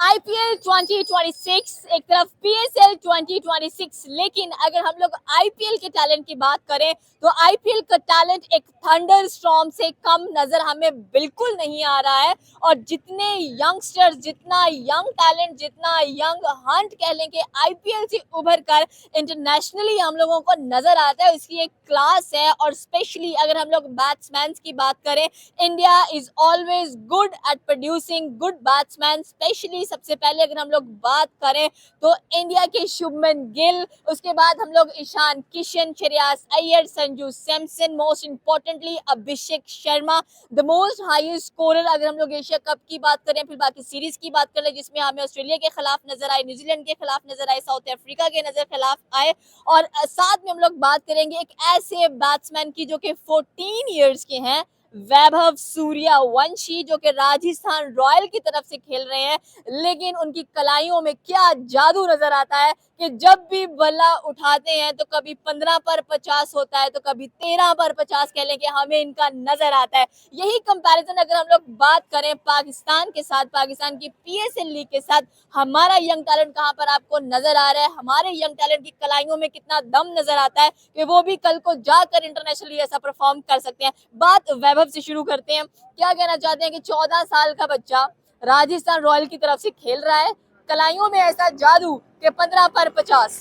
IPL 2026 एक तरफ PSL 2026, लेकिन अगर हम लोग आईपीएल के टैलेंट की बात करें तो आईपीएल का टैलेंट एक थंडर स्टॉर्म से कम नजर हमें बिल्कुल नहीं आ रहा है। और जितने यंगस्टर्स, जितना यंग टैलेंट, जितना यंग हंट कह लें कि आईपीएल से उभर कर इंटरनेशनली हम लोगों को नजर आता है, उसकी एक क्लास है। और स्पेशली अगर हम लोग बैट्समैन की बात करें, India is always good at producing good batsman. Specially सबसे पहले अगर हम लोग बात करें तो इंडिया के शुभमन गिल, उसके बाद हम लोग Ishan Kishan, Shreyas Iyer, Sanju Samson, most importantly Abhishek Sharma, the most highest scorer. अगर हम लोग एशिया कप की बात करें, फिर बाकी सीरीज की बात करें जिसमें हमें ऑस्ट्रेलिया के खिलाफ नजर आए, न्यूजीलैंड के खिलाफ नजर आए, साउथ अफ्रीका के नजर खिलाफ आए। और साथ में हम लोग बात करेंगे एक ऐसे बैट्समैन की जो कि 14 ईयर्स के हैं, वैभव सूर्यवंशी, जो कि राजस्थान रॉयल की तरफ से खेल रहे हैं। लेकिन उनकी कलाइयों में क्या जादू नजर आता है कि जब भी बल्ला उठाते हैं तो कभी 15 पर 50 होता है, तो कभी 13 पर 50 कह लें कि हमें इनका नजर आता है। यही कंपैरिजन अगर हम लोग बात करें पाकिस्तान के साथ, पाकिस्तान की पीएसएल लीग के साथ, हमारा यंग टैलेंट कहां पर आपको नजर आ रहा है, हमारे यंग टैलेंट की कलाइयों में कितना दम नजर आता है कि वो भी कल को जाकर इंटरनेशनली ऐसा परफॉर्म कर सकते हैं। बात वैभव से शुरू करते हैं। क्या कहना चाहते हैं कि 14 साल का बच्चा राजस्थान रॉयल की तरफ से खेल रहा है, कलाइयों में ऐसा जादू कि 15 पर 50।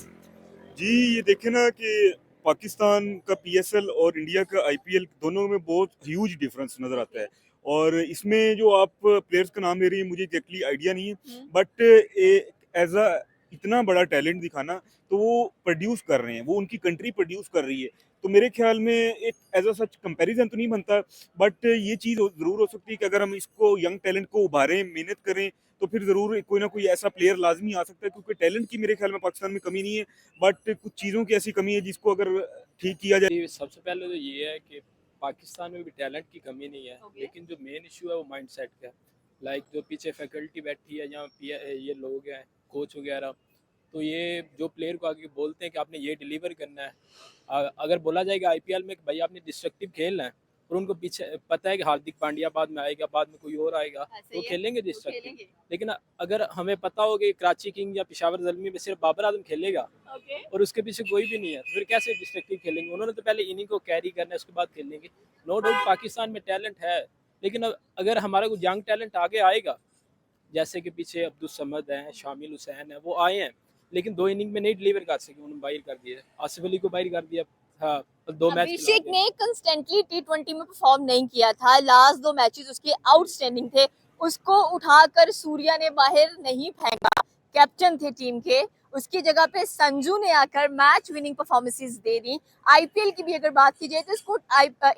जी, ये देखे ना कि पाकिस्तान का पीएसएल और इंडिया का आईपीएल दोनों में बहुत ह्यूज डिफरेंस नजर आता है। और इसमें जो आप प्लेयर्स का नाम ले रही है, मुझे एग्जैक्टली आइडिया नहीं है, बट एज अ इतना बड़ा टैलेंट दिखाना, तो वो प्रोड्यूस कर रहे हैं, वो उनकी कंट्री प्रोड्यूस कर रही है। तो मेरे ख्याल में एक एज अ सच कंपैरिजन तो नहीं बनता, बट ये चीज़ ज़रूर हो सकती है कि अगर हम इसको यंग टैलेंट को उभारें, मेहनत करें, तो फिर ज़रूर कोई ना कोई ऐसा प्लेयर लाजमी आ सकता है, क्योंकि टैलेंट की मेरे ख्याल में पाकिस्तान में कमी नहीं है, बट कुछ चीज़ों की ऐसी कमी है जिसको अगर ठीक किया जाए। सबसे पहले तो ये है कि पाकिस्तान में भी टैलेंट की कमी नहीं है, लेकिन जो मेन इशू है वो माइंड सेट का है। लाइक जो पीछे फैकल्टी बैठी है, जहाँ ये लोग हैं, कोच वगैरह, तो ये जो प्लेयर को आगे बोलते हैं कि आपने ये डिलीवर करना है। अगर बोला जाएगा आईपीएल में कि भाई आपने डिस्ट्रक्टिव खेलना है, और उनको पीछे पता है कि हार्दिक पांड्या बाद में आएगा, बाद में कोई और आएगा, तो खेलेंगे डिस्ट्रक्टिव। लेकिन अगर हमें पता हो कि कराची किंग या पेशावर ज़ल्मी में सिर्फ बाबर आजम खेलेगा और उसके पीछे कोई भी नहीं है, तो फिर कैसे डिस्ट्रक्टिव खेलेंगे? उन्होंने तो पहले इन्हीं को कैरी करना है, उसके बाद खेलेंगे। नो डाउट पाकिस्तान में टैलेंट है, लेकिन अगर हमारा कोई यंग टैलेंट आगे आएगा, जैसे कि पीछे अब्दुल समद हैं, शामिल हुसैन है, वो आए हैं, लेकिन 2 इनिंग में नहीं डिलीवर कर सके, उन्होंने बाहर कर दिया। आसिफ अली को बाहर कर दिया। हाँ, 2 मैच अभिषेक ने कंस्टेंटली टी20 में परफॉर्म नहीं किया था, लास्ट 2 मैचेस उसके आउटस्टैंडिंग थे, उसको उठाकर सूर्या ने बाहर नहीं फेंका, कैप्टन थे टीम के। उसकी जगह पे संजू ने आकर मैच विनिंग परफॉर्मेंसेस दे दी। आईपीएल की भी अगर बात की जाए तो इसको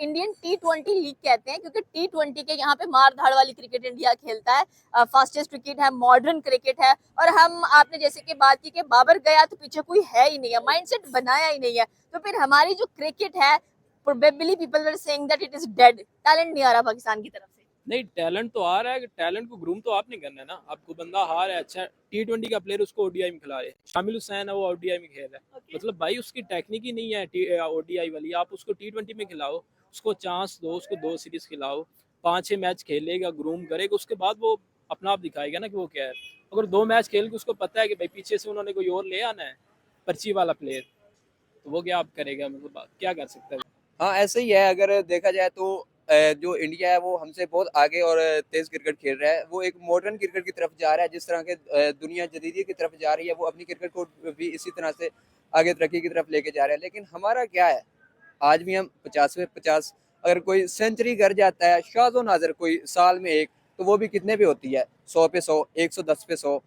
इंडियन टी20 लीग कहते हैं, क्योंकि टी20 के यहाँ पे मार धाड़ वाली क्रिकेट इंडिया खेलता है, फास्टेस्ट क्रिकेट है, मॉडर्न क्रिकेट है। और हम आपने जैसे कि बात की कि बाबर गया तो पीछे कोई है ही नहीं है, माइंडसेट बनाया ही नहीं है, तो फिर हमारी जो क्रिकेट है, probably people were saying that it is dead, talent नहीं आ रहा पाकिस्तान की तरफ से। नहीं, टैलेंट तो आ रहा है, टैलेंट को ग्रूम तो आपने करना है ना। आपको बंदा हार है, अच्छा टी20 का प्लेयर, उसको ओडीआई में खिला रहे हैं। शामिल हुसैन है, वो ओडीआई में खेल रहा है। मतलब भाई उसकी टेक्निक ही नहीं है ओडीआई वाली, आप उसको टी20 में खिलाओ, उसको चांस दो, उसको 2 सीरीज खिलाओ, 5-6 मैच खेलेगा, ग्रूम करेगा, उसके बाद वो अपना आप दिखाएगा ना कि वो क्या है। अगर 2 मैच खेल के उसको पता है कि भाई पीछे से उन्होंने कोई और ले आना है, पर्ची वाला प्लेयर, तो वो क्या आप करेगा? मतलब क्या कर सकता है? हाँ, ऐसे ही है। अगर देखा जाए तो जो इंडिया है वो हमसे बहुत आगे और तेज क्रिकेट खेल रहा है। वो एक मॉडर्न क्रिकेट की तरफ जा रहा है, जिस तरह के दुनिया जदीदी की तरफ जा रही है, वो अपनी क्रिकेट को भी इसी तरह से आगे तरक्की की तरफ लेके जा रहा है। लेकिन हमारा क्या है, आज भी हम 50 अगर कोई सेंचुरी कर जाता है, शाज़ो नाज़र कोई साल में एक, तो वो भी कितने पे होती है, 100 पे 100, 110 पे 100,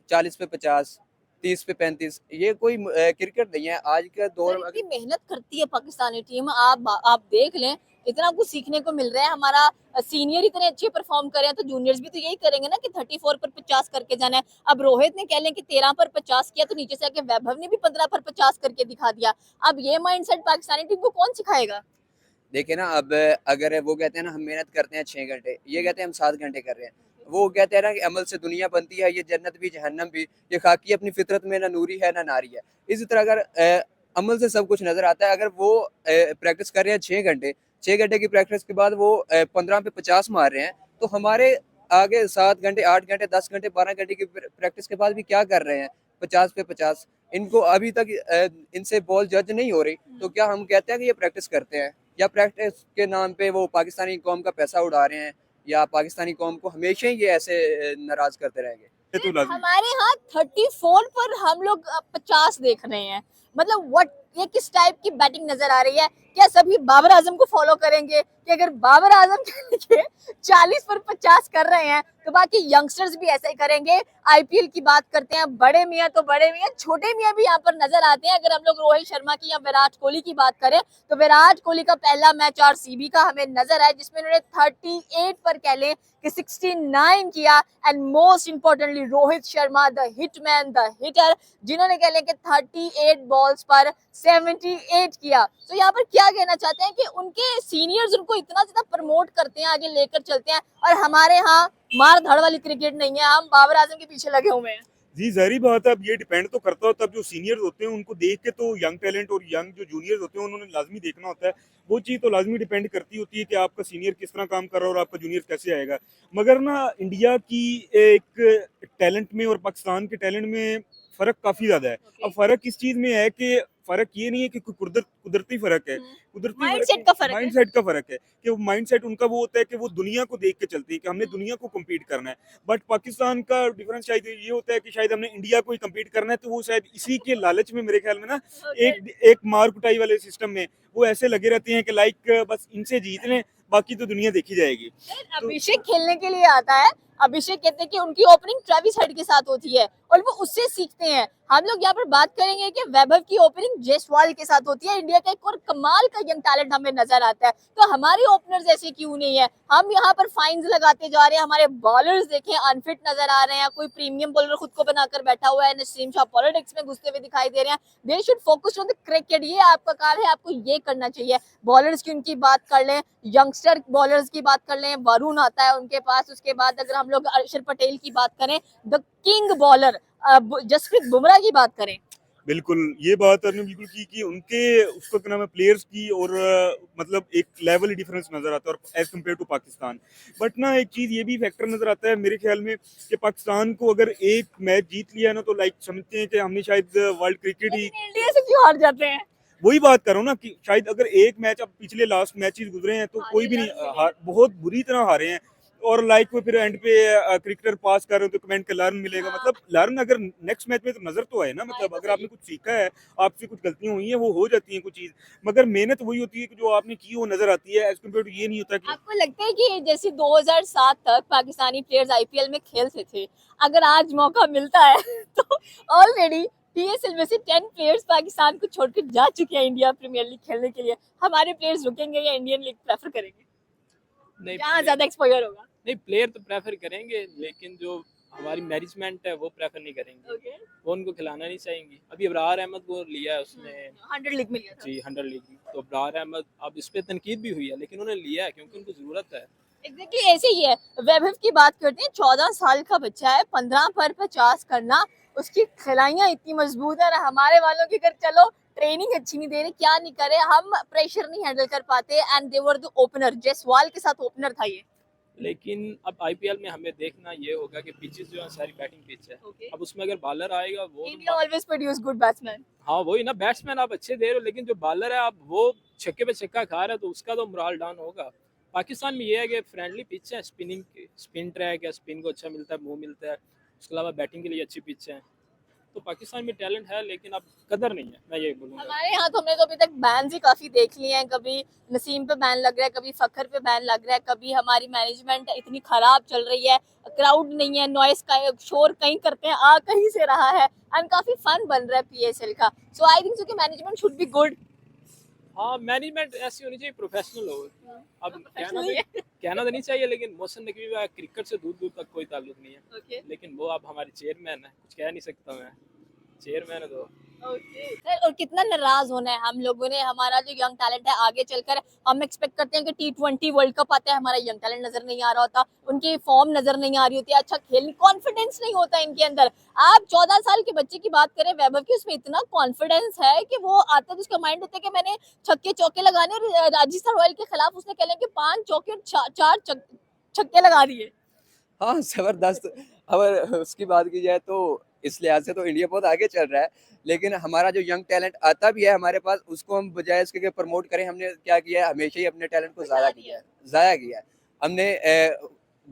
40 पे 50, 30 पे 35। ये कोई क्रिकेट नहीं है आज के दौर में। इतनी मेहनत करती है पाकिस्तानी टीम, आप देख लें, इतना कुछ सीखने को मिल रहा है। हमारा सीनियर इतने अच्छे परफॉर्म कर रहे हैं, तो जूनियर्स भी तो यही करेंगे ना कि 34 पर 50 करके जाना है। अब रोहित ने कह लें कि 13 पर 50 किया, तो नीचे से आके वैभव ने भी 15 पर 50 करके दिखा दिया। अब ये माइंडसेट पाकिस्तानी टीम को कौन सिखाएगा? देखिए ना, अब अगर वो कहते हैं ना हम मेहनत करते हैं 6 घंटे, ये कहते हैं हम 7 घंटे कर रहे हैं। वो कहते हैं ना कि अमल से दुनिया बनती है, ये जन्नत भी जहन्नम भी, ये खाकी अपनी फितरत में ना नूरी है ना नारी है। इसी तरह अगर अमल से सब कुछ नजर आता है। अगर वो प्रैक्टिस कर रहे हैं 6 घंटे, 6 घंटे की प्रैक्टिस के बाद वो 15 पे 50 मार रहे हैं, तो हमारे आगे 7 घंटे 8 घंटे 10 घंटे 12 घंटे की प्रैक्टिस के बाद भी क्या कर रहे हैं 50 पे 50। इनको अभी तक इनसे बॉल जज नहीं हो रही, तो क्या हम कहते हैं कि ये प्रैक्टिस करते हैं, या प्रैक्टिस के नाम पे वो पाकिस्तानी कौम का पैसा उड़ा रहे हैं, या पाकिस्तानी कौम को हमेशा ही ये ऐसे नाराज करते रहेंगे। ये तो लाजमी हमारे यहाँ 34 पर हम लोग 50 देख रहे हैं। मतलब व्हाट, ये किस टाइप की बैटिंग नजर आ रही है? क्या सभी बाबर आजम को फॉलो करेंगे कि अगर बाबर आजम के 40 पर 50 कर रहे हैं तो बाकी यंगस्टर्स भी ऐसा ही करेंगे? आईपीएल की बात करते हैं, बड़े मियां तो बड़े मियां, छोटे मियां भी यहाँ पर नजर आते हैं। अगर हम लोग रोहित शर्मा की या विराट कोहली की बात करें तो विराट कोहली का पहला मैच आरसीबी का हमें नजर आया जिसमें उन्होंने 38 पर कह लें कि 69 किया। And most importantly Rohit Sharma the hitman, the hitter, जिन्होंने कह लें कि 38 बॉल्स पर 78 किया। तो यहाँ पर क्या कहना चाहते हैं कि उनके सीनियर्स उनको इतना ज्यादा प्रमोट करते हैं, आगे लेकर चलते हैं, और हमारे यहाँ मार धाड़ वाली क्रिकेट नहीं है, हम बाबर आजम के पीछे लगे हुए हैं। जी, ज़ाहिर बात है। अब ये डिपेंड तो करता होता है, अब जो सीनियर्स होते हैं उनको देख के तो यंग टैलेंट और यंग जो जूनियर्स होते हैं उन्होंने लाजमी देखना होता है। वो चीज़ तो लाजमी डिपेंड करती होती है कि आपका सीनियर किस तरह काम कर रहा है और आपका जूनियर कैसे आएगा। मगर ना इंडिया की एक टैलेंट में और पाकिस्तान के टैलेंट में फ़र्क काफ़ी ज़्यादा है। अब फ़र्क इस चीज़ में है कि फ़र्क ये नहीं है कि कोई कुदरती फ़र्क है। कुदरती माइंडसेट का फर्क है। माइंडसेट का फ़र्क है कि वो माइंडसेट उनका वो होता है कि वो दुनिया को देख के चलते हैं कि हमने दुनिया को कम्पीट करना है। बट पाकिस्तान का डिफरेंस शायद ये होता है कि शायद हमने इंडिया को ही कम्पीट करना है, तो वो शायद इसी के लालच में मेरे ख्याल में ना एक मार कुटाई वाले सिस्टम में वो ऐसे लगे रहते हैं कि लाइक बस इनसे जीत लें, बाकी तो दुनिया देखी जाएगी। अभिषेक खेलने के लिए आता है। अभिषेक कहते हैं कि उनकी ओपनिंग ट्रेविस हेड के साथ होती है और वो उससे सीखते हैं। हम लोग यहाँ पर बात करेंगे कि वैभव की ओपनिंग जायसवाल के साथ होती है। इंडिया का एक और कमाल का यंग टैलेंट हमें नजर आता है, तो हमारी ओपनर्स ऐसे क्यों नहीं है? हम यहाँ पर फाइन्स लगाते जा रहे हैं, हमारे बॉलर्स देखें अनफिट नजर आ रहे हैं, कोई प्रीमियम बॉलर खुद को बनाकर बैठा हुआ है, नसीम शाह पॉलिटिक्स में घुसते हुए दिखाई दे रहे हैं। They should focus on the cricket, ये आपका काम है, आपको ये करना चाहिए। बॉलर्स की उनकी बात कर लें, यंगस्टर बॉलर्स की बात कर लें, वरुण आता है उनके पास। उसके बाद अगर हम लोग अक्षर पटेल की बात करें, the king bowler Jasprit Bumrah की बात करें, बिल्कुल, ये बात आपने बिल्कुल की कि उनके उसको क्या नाम है प्लेयर्स की और मतलब एक लेवल ही डिफरेंस नज़र आता है और as compare to Pakistan. But ना एक चीज़ ये भी फैक्टर नज़र आता है मेरे ख्याल में कि पाकिस्तान को अगर एक मैच जीत लिया ना तो लाइक समझते हैं कि हमने शायद वर्ल्ड क्रिकेट ही इंडिया से क्यों हार जाते हैं? वही बात कर रहा हूँ ना कि शायद अगर एक मैच अब पिछले लास्ट मैचेस गुजरे हैं तो कोई भी नहीं बहुत बुरी तरह हारे हैं और लाइक वो फिर एंड पे क्रिकेटर पास कर रहे हो तो कमेंट का लर्न मिलेगा। मतलब लर्न अगर नेक्स्ट मैच में तो नजर तो आए ना, मतलब अगर आपने कुछ सीखा है, आपसे कुछ गलतियां हुई हैं वो हो जाती हैं कुछ चीज, मगर मेहनत वही होती है कि जो आपने की वो नजर आती है। एज कम्पेयर टू ये नहीं होता कि आपको लगता है कि जैसे 2007 तक पाकिस्तानी प्लेयर्स आईपीएल में खेलते थे, अगर आज मौका मिलता है तो ऑलरेडी पीएसएल में से 10 प्लेयर्स पाकिस्तान को छोड़कर जा चुके हैं इंडिया प्रीमियर लीग खेलने के लिए, हमारे प्लेयर्स रुकेंगे या इंडियन लीग प्रेफर करेंगे? नहीं जहाँ ज्यादा एक्सपोजर होगा। नहीं, प्लेयर तो प्रेफर करेंगे लेकिन जो हमारी मैनेजमेंट है वो प्रेफर नहीं करेंगे। ओके, वो उनको खिलाना नहीं चाहेंगे। अभी अबरार अहमद को लिया है उसने 100 लीग में लिया था। जी 100 लीग में, तो अबरार अहमद अब इस पे तनकीद भी हुई है लेकिन उन्होंने लिया है क्योंकि उनको जरूरत है। एग्जैक्टली ऐसे ही है। वैभव की बात करते हैं, 14 साल का बच्चा है, 15 पर 50 करना, उसकी खिलाइयाँ इतनी मजबूत है। और हमारे वालों की अगर चलो ट्रेनिंग अच्छी नहीं दे रहे, क्या नहीं करे, हम प्रेशर नहीं हैंडल कर पाते। And they were the opener, Jaiswal के साथ ओपनर था ये। लेकिन अब आईपीएल में हमें देखना ये होगा कि पिचेस जो है सारी बैटिंग पिच है। Okay. अब उसमें अगर बॉलर आएगा वो India always produce good batsman. हाँ वही ना, बैट्समैन आप अच्छे दे रहे हो लेकिन जो बॉलर है आप वो छक्के पे छक्का खा रहा है तो उसका तो मोरल डाउन होगा। पाकिस्तान में ये है कि फ्रेंडली पिच है, स्पिन ट्रैक है, स्पिन को अच्छा मिलता है, मूव मिलता है, उसके अलावा बैटिंग के लिए अच्छी पिच है। तो पाकिस्तान में टैलेंट है लेकिन अब कदर नहीं है, मैं ये बोलूँगा। हमारे यहाँ तो हमने तो अभी तक बैन ही काफी देख लिए हैं, कभी नसीम पे बैन लग रहा है, कभी फखर पे बैन लग रहा है, कभी हमारी मैनेजमेंट इतनी खराब चल रही है, क्राउड नहीं है, नॉइस का शोर कहीं करते हैं आ कहीं से रहा है, एंड काफी फन बन रहा है पीएसएल का। सो आई थिंक सो कि मैनेजमेंट शुड बी गुड। हाँ मैनेजमेंट ऐसी होनी चाहिए, प्रोफेशनल हो। अब कहना तो नहीं चाहिए लेकिन मोहसिन नकवी का क्रिकेट से दूर दूर तक कोई ताल्लुक नहीं है। Okay. लेकिन वो अब हमारे चेयरमैन है, कुछ कह नहीं सकता मैं, चेयरमैन है तो। सर, और कितना नाराज होना है हम लोगों ने, हमारा जो यंग टैलेंट है आगे चलकर हम एक्सपेक्ट करते हैं कि T20 वर्ल्ड कप आता है, हमारा यंग टैलेंट नजर नहीं आ रहा होता, उनकी फॉर्म नजर नहीं आ रही होती, अच्छा खेलने कॉन्फिडेंस नहीं होता इनके अंदर। आप 14 साल के बच्चे की बात करें वैभव की, उसमें इतना कॉन्फिडेंस है कि वो आता है तो उसका माइंड होता है कि मैंने छक्के चौके लगाने, और राजस्थान रॉयल के खिलाफ उसने कह लें कि 5 चौके और 4 छक्के लगा दिए। हाँ, ज़बरदस्त। अगर उसकी बात की जाए तो इस लिहाज से तो इंडिया बहुत आगे चल रहा है, लेकिन हमारा जो यंग टैलेंट आता भी है हमारे पास, उसको हम बजाय इसके कि प्रमोट करें, हमने क्या किया है, हमेशा ही अपने टैलेंट को ज़ाया किया है, ज़ाया किया है। हमने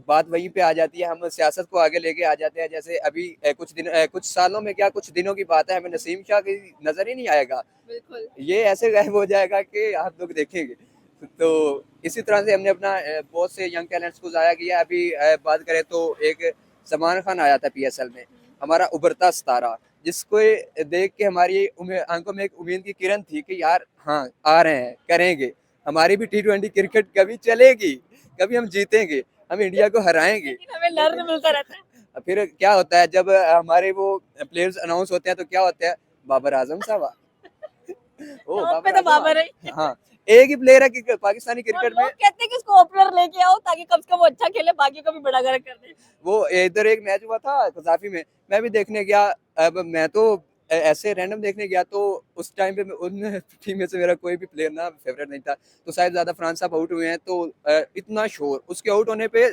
बात वहीं पे आ जाती है, हम सियासत को आगे लेके आ जाते हैं। जैसे अभी कुछ सालों में क्या, कुछ दिनों की बात है, हमें नसीम शाह की नज़र ही नहीं आएगा। बिल्कुल। ये ऐसे गायब हो जाएगा कि आप लोग देखेंगे। तो इसी तरह से हमने अपना बहुत से यंग टैलेंट्स को ज़ाया किया। अभी बात करें तो एक सलमान खान आया था पीएसएल में, हमारा उभरता सितारा, जिसको देख के हमारी आंखों में एक उम्मीद की किरण थी कि यार हाँ, आ रहे हैं, करेंगे। हमारी भी टी20 क्रिकेट कभी चलेगी, कभी हम जीतेंगे, हम इंडिया को हराएँगे। लेकिन हमें लर्न मिलता रहता है। फिर क्या होता है जब हमारे वो प्लेयर्स अनाउंस होते हैं तो क्या होता है, बाबर आज़म साहब ओ टॉप पे बाबर तो आजम बाबर है। हाँ, एक ही प्लेयर है कि पाकिस्तानी और क्रिकेट लोग में। कहते हैं कि इसको ओपनर लेके आओ ताकि कम से कम वो अच्छा खेले, बाकी को भी बड़ा गर्क कर दे। वो इधर एक मैच हुआ था कजाफी में, मैं भी देखने गया। अब मैं तो ऐसे रैंडम देखने गया, तो उस टाइम पे उन टीम में से मेरा कोई भी प्लेयर ना फेवरेट नहीं था। तो शायद ज्यादा फ्रांस साहब आउट हुए हैं, तो इतना शोर उसके आउट होने पे,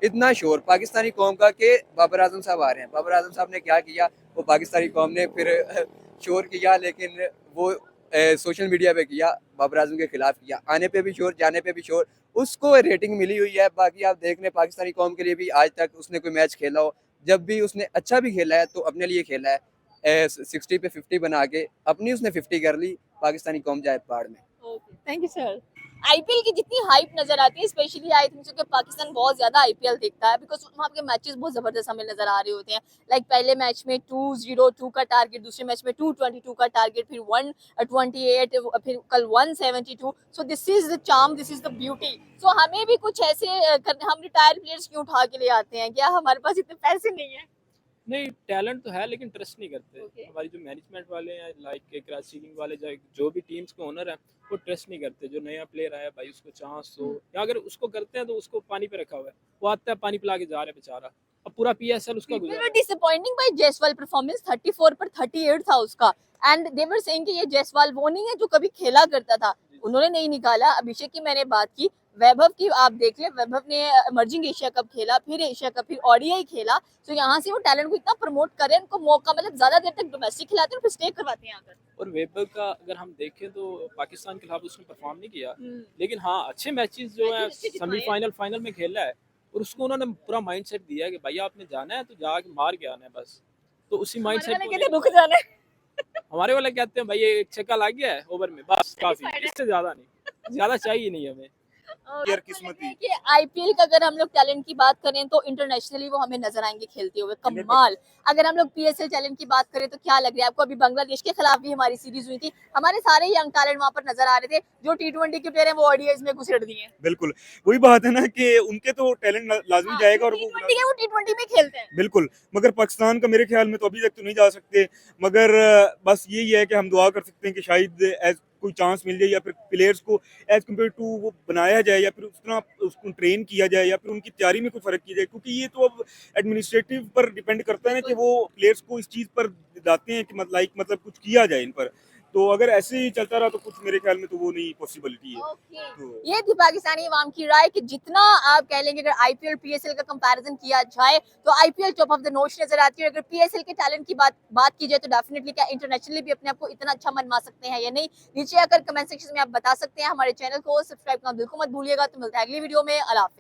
इतना शोर पाकिस्तानी कौम का कि बाबर आजम साहब आ रहे हैं। बाबर आजम साहब ने क्या किया, वो पाकिस्तानी कौम ने फिर शोर किया, लेकिन वो सोशल मीडिया पे किया, बाबर आजम के खिलाफ किया, आने पे भी शोर, जाने पे भी शोर। उसको रेटिंग मिली हुई है। बाकी आप देख लें, पाकिस्तानी कौम के लिए भी आज तक उसने कोई मैच खेला हो, जब भी उसने अच्छा भी खेला है तो अपने लिए खेला है। 60 पे 50 बना के अपनी उसने 50 कर ली, पाकिस्तानी कौम जाए पहाड़ में। Okay, thank you sir. IPL की जितनी हाइप नजर आती है, स्पेशली आई थिंक कि पाकिस्तान बहुत ज्यादा आईपीएल देखता है, बिकॉज वहाँ के मैचेस बहुत जबरदस्त हमें नजर आ रहे होते हैं। लाइक पहले मैच में 202 का टारगेट, दूसरे मैच में 222 का टारगेट, फिर 128, फिर कल 172। So this is the charm, this is the beauty. So हमें भी कुछ ऐसे हम रिटायर्ड प्लेयर्स क्यों उठा के ले आते हैं? क्या हमारे पास इतने पैसे नहीं है? नहीं, टैलेंट तो है लेकिन ट्रस्ट नहीं करते। Okay. हमारी जो मैनेजमेंट वाले हैं, लाइक कराची किंग वाले, जो भी टीम्स के ओनर हैं, वो ट्रस्ट नहीं करते। जो नया प्लेयर आया भाई, उसको चांस दो, या अगर उसको करते हैं तो उसको पानी पे रखा हुआ है, वो आता है पानी पिला के जा रहा है बेचारा। अब पूरा पीएसएल उसका People गुजर were disappointing by Jaiswal performance. 34 पर 38 था उसका, एंड दे वर सेइंग कि ये जायसवाल वो नहीं है जो कभी खेला करता था। उन्होंने नहीं निकाला। अभिषेक की मैंने बात की, वैभव की आप देख ले, वैभव ने इमर्जिंग एशिया कप खेला, फिर एशिया कप, फिर ओडीआई खेला। तो यहाँ से वो टैलेंट को इतना प्रमोट करें, उनको मौका, मतलब ज्यादा देर तक डोमेस्टिक खिलाते हैं और फिर स्टे करवाते हैं आकर। और वेबर का अगर हम देखें तो पाकिस्तान के खिलाफ उसने परफॉर्म नहीं किया, लेकिन हाँ अच्छे मैचेस जो है Matches अच्छे जितवाए हैं। सेमीफाइनल फाइनल में खेला है। और उसको उन्होंने पूरा माइंडसेट दिया है कि भैया आपने जाना है तो जाके मार के आना है बस। तो उसी हमारे माइंडसेट वाले को कहते हैं रुक जाना है। हमारे वाले कहते हैं भाई ये एक छक्का लग गया है ओवर में, बस काफी, Satisfied है। इससे ज्यादा नहीं, ज्यादा चाहिए नहीं हमें। यार किस्मती। कि आईपीएल का अगर हम लोग टैलेंट की बात करें तो इंटरनेशनली वो हमें नजर आएंगे खेलते हुए, कमाल। अगर हम लोग पीएसएल टैलेंट की बात करें तो क्या लग रहा है आपको? अभी बांग्लादेश के खिलाफ भी हमारी सीरीज हुई थी, हमारे सारे यंग टैलेंट वहां पर नजर आ रहे थे। जो टी20 के प्लेयर हैं वो ओडीआईज में घुसेड़ दिए हैं। बिल्कुल, वही बात है ना कि उनके तो टैलेंट लाजमी जाएगा और वो टी20 के वो टी20 में खेलते हैं। बिल्कुल। मगर पाकिस्तान का मेरे ख्याल में तो अभी तक तो नहीं जा सकते। मगर बस यही है कि हम दुआ कर सकते हैं कि शायद एज कोई चांस मिल जाए, या फिर प्लेयर्स को एज कम्पेयर टू वो बनाया जाए, या फिर उस तरह उसको ट्रेन किया जाए, या फिर उनकी तैयारी में कोई फ़र्क किया जाए। क्योंकि ये तो अब एडमिनिस्ट्रेटिव पर डिपेंड करता है ना कि वो प्लेयर्स को इस चीज़ पर लाते हैं कि मतलब कुछ किया जाए इन पर। तो अगर ऐसे ही चलता रहा तो कुछ मेरे ख्याल में तो वो नहीं पॉसिबिलिटी है। ओके, तो ये थी पाकिस्तानी अवाम की राय कि जितना आप कह लेंगे, अगर आईपीएल पीएसएल का कंपैरिजन किया जाए तो IPL top of the notion नजर आती है। अगर पीएसएल के टैलेंट की बात की जाए तो डेफिनेटली क्या इंटरनेशनली भी अपने आप को इतना अच्छा मनवा सकते हैं या नहीं? नीचे आकर कमेंट सेक्शन में आप बता सकते हैं। हमारे चैनल को सब्सक्राइब करना बिल्कुल मत भूलिएगा। तो मिलता है अगली वीडियो में। अल्लाह हाफिज़।